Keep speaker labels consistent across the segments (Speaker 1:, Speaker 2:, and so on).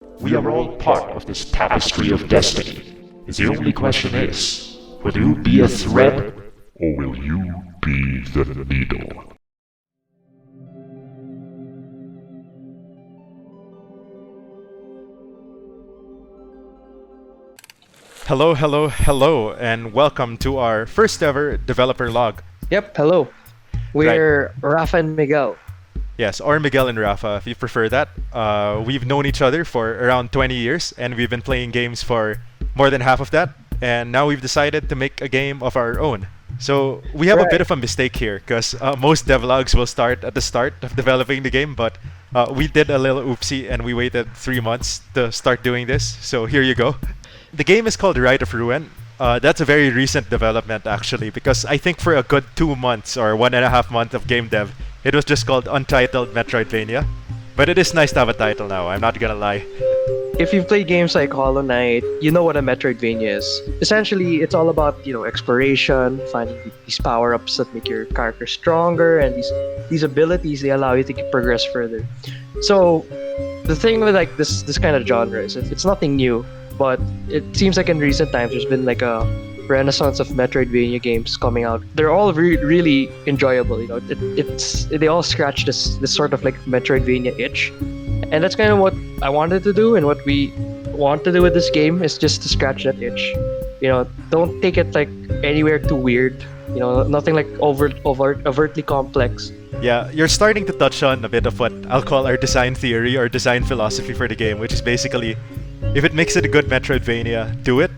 Speaker 1: We are all part of this tapestry of destiny. The only question is, will you be a thread, or will you be the needle?
Speaker 2: Hello, hello, hello, and welcome to our first ever developer log.
Speaker 3: Yep, hello. We're Rafa and Miguel.
Speaker 2: Yes, or Miguel and Rafa, if you prefer that. We've known each other for around 20 years, and we've been playing games for more than half of that. And now we've decided to make a game of our own. So we have a bit of a mistake here, because most devlogs will start at the start of developing the game, but we did a little oopsie, and we waited 3 months to start doing this. So here you go. The game is called Rite of Ruin. That's a very recent development, actually, because I think for a good 2 months or 1.5 months of game dev, it was just called Untitled Metroidvania. But it is nice to have a title now, I'm not gonna lie.
Speaker 3: If you've played games like Hollow Knight, you know what a Metroidvania is. Essentially, it's all about, exploration, finding these power-ups that make your character stronger, and these abilities, they allow you to progress further. So, the thing with like this kind of genre is it's nothing new, but it seems like in recent times there's been like a renaissance of Metroidvania games coming out. They're all really enjoyable. They all scratch this sort of like Metroidvania itch, and that's kind of what I wanted to do, and what we want to do with this game is just to scratch that itch. Don't take it like anywhere too weird. Nothing like overtly complex.
Speaker 2: Yeah, you're starting to touch on a bit of what I'll call our design theory or design philosophy for the game, which is basically, if it makes it a good Metroidvania, do it.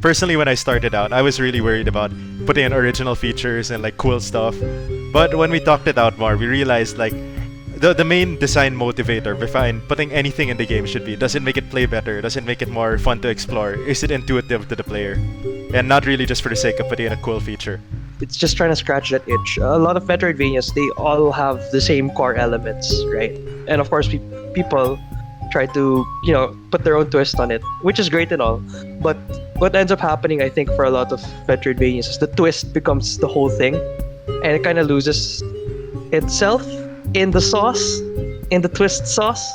Speaker 2: Personally, when I started out, I was really worried about putting in original features and like cool stuff. But when we talked it out more, we realized like the main design motivator behind putting anything in the game should be, does it make it play better? Does it make it more fun to explore? Is it intuitive to the player? And not really just for the sake of putting in a cool feature.
Speaker 3: It's just trying to scratch that itch. A lot of Metroidvanias, they all have the same core elements, right? And of course, people try to, put their own twist on it, which is great and all. But what ends up happening, I think, for a lot of Metroidvanias is the twist becomes the whole thing, and it kind of loses itself in the sauce, in the twist sauce,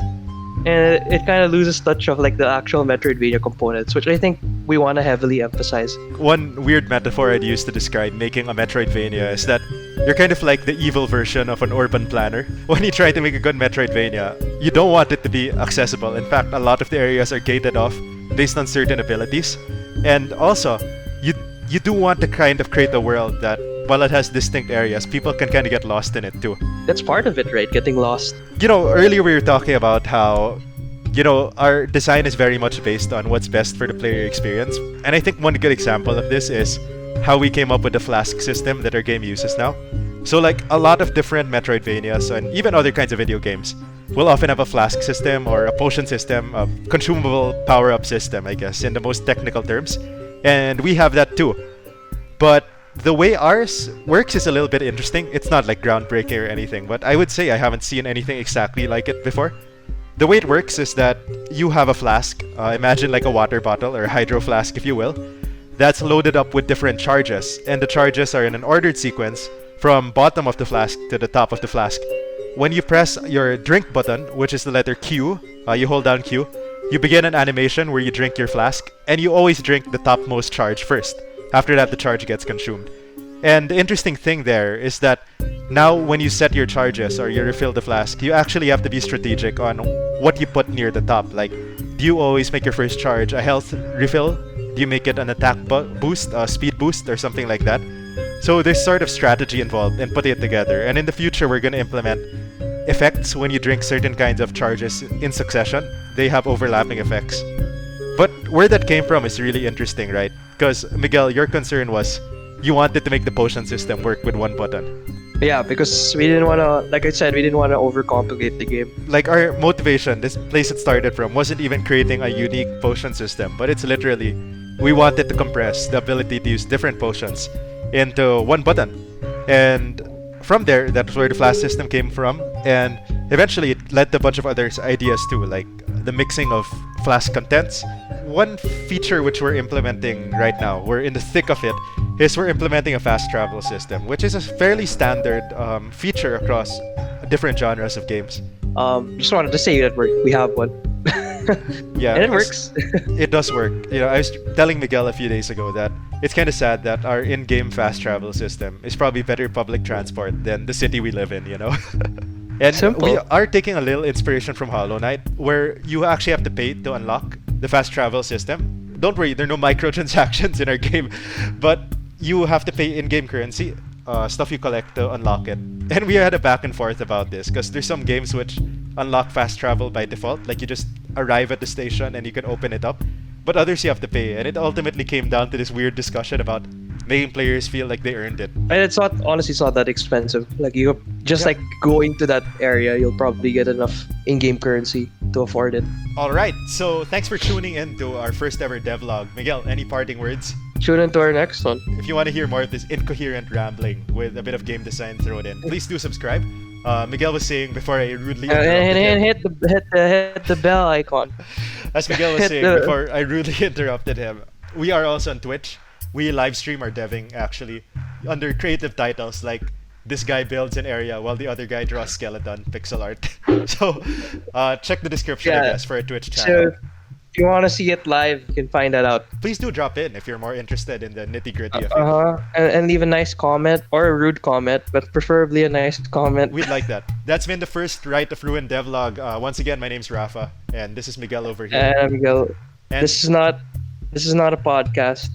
Speaker 3: and it kind of loses touch of like the actual Metroidvania components, which I think we want to heavily emphasize.
Speaker 2: One weird metaphor I'd use to describe making a Metroidvania is that you're kind of like the evil version of an urban planner. When you try to make a good Metroidvania, you don't want it to be accessible. In fact, a lot of the areas are gated off based on certain abilities. And also, you do want to kind of create a world that, while it has distinct areas, people can kind of get lost in it too.
Speaker 3: That's part of it, right? Getting lost.
Speaker 2: Earlier we were talking about how, our design is very much based on what's best for the player experience. And I think one good example of this is how we came up with the Flask System that our game uses now. So like a lot of different Metroidvanias and even other kinds of video games will often have a Flask System or a potion system, a consumable power-up system, I guess, in the most technical terms. And we have that too. But the way ours works is a little bit interesting. It's not like groundbreaking or anything, but I would say I haven't seen anything exactly like it before. The way it works is that you have a flask, imagine like a water bottle or a hydro flask if you will, that's loaded up with different charges, and the charges are in an ordered sequence from bottom of the flask to the top of the flask. When you press your drink button, which is the letter Q, you hold down Q, you begin an animation where you drink your flask, and you always drink the topmost charge first. After that, the charge gets consumed. And the interesting thing there is that now when you set your charges or you refill the flask, you actually have to be strategic on what you put near the top. Like, do you always make your first charge a health refill? Do you make it an attack boost, a speed boost, or something like that? So there's sort of strategy involved in putting it together. And in the future, we're going to implement effects when you drink certain kinds of charges in succession. They have overlapping effects. But where that came from is really interesting, right? Because, Miguel, your concern was you wanted to make the potion system work with one button.
Speaker 3: Yeah, because we didn't want to, like I said, we didn't want to overcomplicate the game.
Speaker 2: Like, our motivation, this place it started from, wasn't even creating a unique potion system, but it's literally, we wanted to compress the ability to use different potions into one button. And from there, that's where the Flask system came from, and eventually it led to a bunch of other ideas too, like the mixing of Flask contents. One feature which we're implementing right now, we're in the thick of it, is we're implementing a fast travel system, which is a fairly standard feature across different genres of games.
Speaker 3: Just wanted to say that we have one.
Speaker 2: Yeah,
Speaker 3: And it
Speaker 2: it's-
Speaker 3: works.
Speaker 2: It does work. I was telling Miguel a few days ago that it's kind of sad that our in-game fast travel system is probably better public transport than the city we live in. And
Speaker 3: Simple.
Speaker 2: we are taking a little inspiration from Hollow Knight, where you actually have to pay to unlock the fast travel system. Don't worry, there are no microtransactions in our game, but you have to pay in-game currency, stuff you collect to unlock it. And we had a back and forth about this, because there's some games which unlock fast travel by default, like you just arrive at the station and you can open it up. But others you have to pay, and it ultimately came down to this weird discussion about making players feel like they earned it.
Speaker 3: And it's not honestly it's not that expensive. Like you just like going to that area, you'll probably get enough in-game currency to afford it.
Speaker 2: Alright, so thanks for tuning in to our first ever devlog. Miguel, any parting words?
Speaker 3: Tune into our next one.
Speaker 2: If you want to hear more of this incoherent rambling with a bit of game design thrown in, please do subscribe. Miguel was saying before I rudely interrupted
Speaker 3: And
Speaker 2: him.
Speaker 3: hit the bell icon.
Speaker 2: As Miguel was
Speaker 3: hit
Speaker 2: saying
Speaker 3: the-
Speaker 2: before I rudely interrupted him, we are also on Twitch. We live stream our deving actually under creative titles like this guy builds an area while the other guy draws skeleton pixel art. So check the description, I
Speaker 3: Yeah.
Speaker 2: guess, for a Twitch
Speaker 3: So
Speaker 2: channel.
Speaker 3: if you want to see it live, you can find that out.
Speaker 2: Please do drop in if you're more interested in the nitty gritty of it.
Speaker 3: And leave a nice comment or a rude comment, but preferably a nice comment.
Speaker 2: We'd like that. That's been the first Rite of Ruin devlog. Once again, my name's Rafa, and this is Miguel over here.
Speaker 3: And Miguel,
Speaker 2: And
Speaker 3: this is not a podcast.